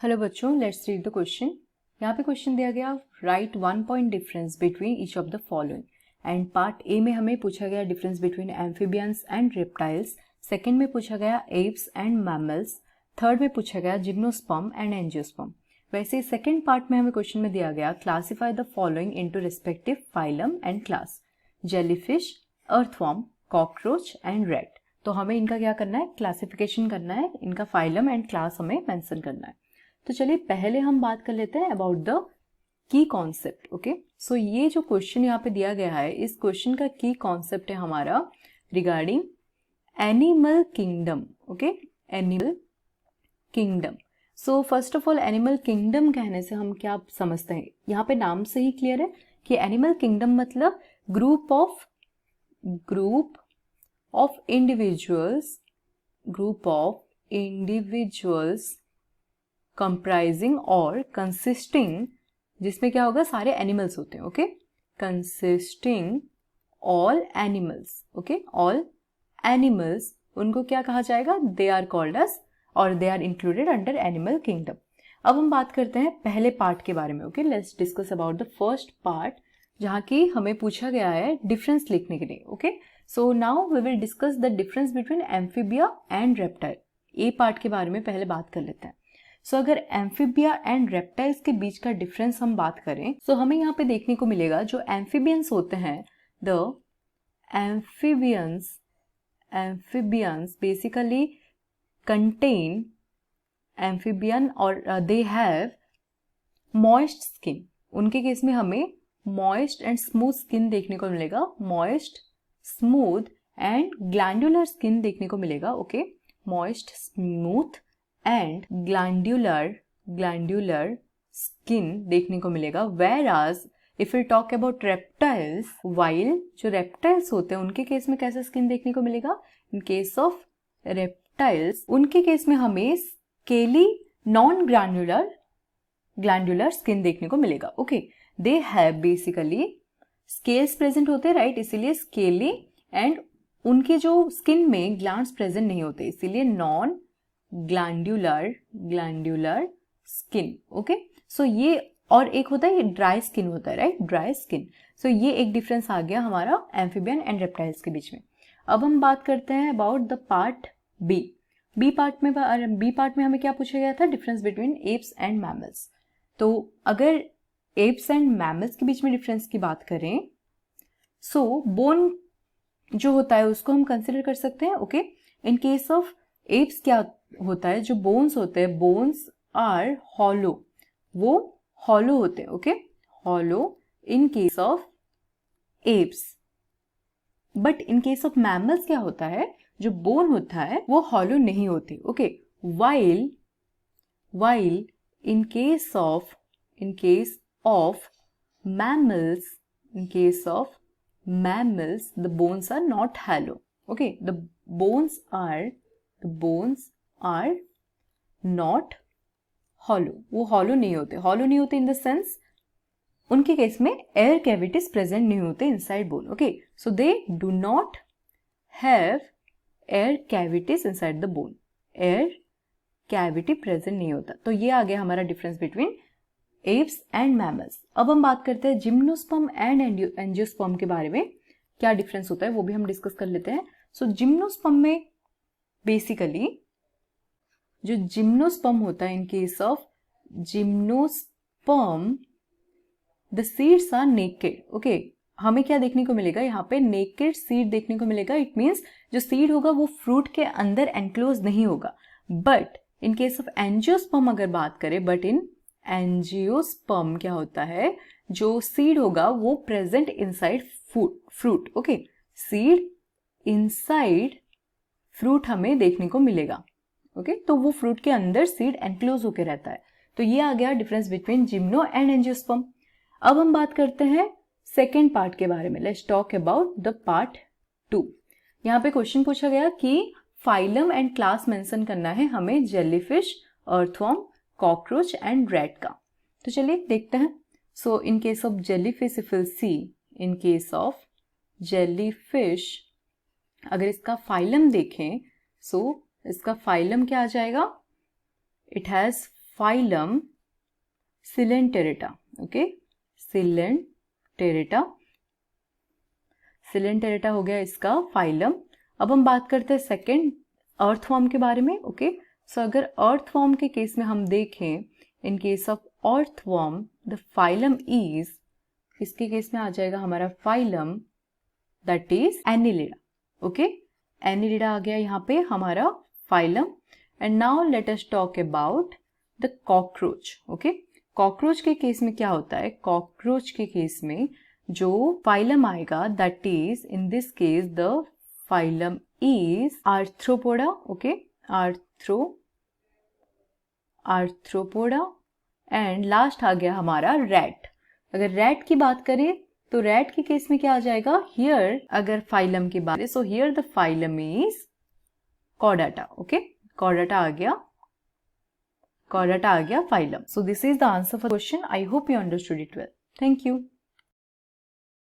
Hello बच्चों, let's read the question. यहाँ पे क्वेश्चन दिया गया, right 1 point difference between each of the following. And part A में हमें पूछा गया difference between amphibians and reptiles, second में पूछा गया एप्स एंड मैमल्स, थर्ड में पूछा गया जिम्नोस्पर्म एंड एंजियोस्पर्म। वैसे सेकंड पार्ट में हमें क्वेश्चन में दिया गया, classify the following into respective phylum and class, jellyfish, earthworm, cockroach and rat. तो हमें इनका क्या करना है, क्लासिफिकेशन करना है, इनका फाइलम एंड क्लास हमें मेंशन करना है। तो चलिए पहले हम बात कर लेते हैं about the key concept. Okay, so ये जो क्वेश्चन यहाँ पे दिया गया है, इस क्वेश्चन का की कॉन्सेप्ट है हमारा regarding animal kingdom. Okay, animal kingdom. So first of all animal kingdom कहने से हम क्या समझते हैं, यहाँ पे नाम से ही क्लियर है कि एनिमल किंगडम मतलब ग्रुप ऑफ इंडिविजुअल्स कंप्राइजिंग और कंसिस्टिंग, जिसमें क्या होगा, सारे एनिमल्स होते हैं। Okay, consisting all animals. Okay, all animals, उनको क्या कहा जाएगा, दे आर कॉल्ड अस और they are included under animal kingdom. अब हम बात करते हैं पहले पार्ट के बारे में। Okay, let's discuss about the first part, जहाँ की हमें पूछा गया है डिफरेंस लिखने के लिए। Okay, so now we will discuss the difference between amphibia and reptile. A part के बारे में पहले बात कर लेते हैं। सो अगर एम्फीबिया एंड रेप्टाइल्स के बीच का डिफरेंस हम बात करें, सो हमें यहाँ पे देखने को मिलेगा जो एम्फीबियंस होते हैं, the amphibians basically contain amphibian और दे हैव मॉइस्ट स्किन। उनके केस में हमें मॉइस्ट एंड स्मूथ स्किन देखने को मिलेगा, moist, smooth and glandular skin देखने को मिलेगा। Okay, moist, smooth and glandular skin देखने को मिलेगा। Whereas if we talk about reptiles, while जो रेप्टाइल्स होते हैं उनके केस में कैसा स्किन देखने को मिलेगा, इन केस ऑफ रेप्टाइल्स उनके केस में हमें स्केली नॉन ग्लैंडुलर स्किन देखने को मिलेगा। Okay, they have basically scales present होते हैं, राइट, इसीलिए स्केली, एंड उनके जो स्किन में ग्लैंड्स प्रेजेंट नहीं होते, इसीलिए non glandular skin. Okay, so ये, और एक होता है ये ड्राई स्किन होता है, राइट, ड्राई स्किन। सो ये एक डिफरेंस आ गया हमारा एम्फीबियन एंड रेप्टाइल्स के बीच में। अब हम बात करते हैं about the part B. B part में हमें क्या पूछा गया था, difference between apes and mammals. तो अगर एप्स एंड मैमल्स के बीच में डिफरेंस की बात करें, सो बोन जो होता है उसको हम कंसिडर कर सकते हैं। Okay, in case of apps क्या होता है, जो बोन्स होते हैं, बोन्स आर हॉलो, वो हॉलो होते हैं। Okay, hollow in case of apps. But in case of mammals क्या होता है, जो बोन होता है वो हॉलो नहीं होते। Okay, while in case of mammals the bones are not hollow. Okay, the bones are not hollow, वो hollow नहीं होते in the sense उनके केस में एयर कैविटीज प्रेजेंट नहीं होते inside bone. Okay, so they do not have air cavities inside the bone, air cavity present नहीं होता। तो ये आ गया हमारा difference between apes and mammals. अब हम बात करते हैं जिम्नोस्पर्म एंड एंजियोस्पर्म के बारे में, क्या डिफरेंस होता है वो भी हम डिस्कस कर लेते हैं। सो जिम्नोस्पर्म में बेसिकली जो जिम्नोस्पर्म होता है, in case of gymnosperm the seeds are naked. Okay, हमें क्या देखने को मिलेगा, यहाँ पे नेकेड सीड देखने को मिलेगा। इट मीन्स जो सीड होगा वो फ्रूट के अंदर एनक्लोज नहीं होगा। But in case of angiosperm अगर बात करें, बट इन एंजियोस्पर्म क्या होता है, जो सीड होगा वो present inside fruit. Okay, seed inside fruit हमें देखने को मिलेगा। ओके, तो वो फ्रूट के अंदर सीड एनक्लोज होकर रहता है। तो ये आ गया difference between gymno and angiosperm. अब हम बात करते हैं सेकेंड पार्ट के बारे में। Let's talk about the part 2। यहाँ पे क्वेश्चन पूछा गया कि फाइलम एंड क्लास मेंशन करना है हमें jellyfish, earthworm, cockroach and rat का। तो चलिए देखते हैं। So in case of jellyfish, if will see, in case of jellyfish अगर इसका फाइलम देखें, सो इसका फाइलम क्या आ जाएगा, it has phylum coelenterata. Okay, coelenterata. Coelenterata हो गया इसका फाइलम. अब हम बात करते हैं सेकेंड अर्थवॉर्म के बारे में. ओके, सो अगर अर्थवॉर्म के केस में हम देखें, in case of earthworm the phylum is, इसके केस में आ जाएगा हमारा phylum that is Annelida. Okay, Annelida आ गया यहाँ पे हमारा phylum. And now let us talk about the cockroach. Okay, cockroach के केस में क्या होता है? कॉकरोच के केस में जो फाइलम आएगा that is in this case the phylum is Arthropoda. Okay, Arthropoda. And last आ गया हमारा रैट. अगर रैट की बात करें तो रैट के केस में क्या आ जाएगा? हियर अगर फाइलम की बात है, so here the phylum is Chordata. Okay, Chordata आ गया phylum. So this is the answer for the question. I hope you understood it well. Thank you.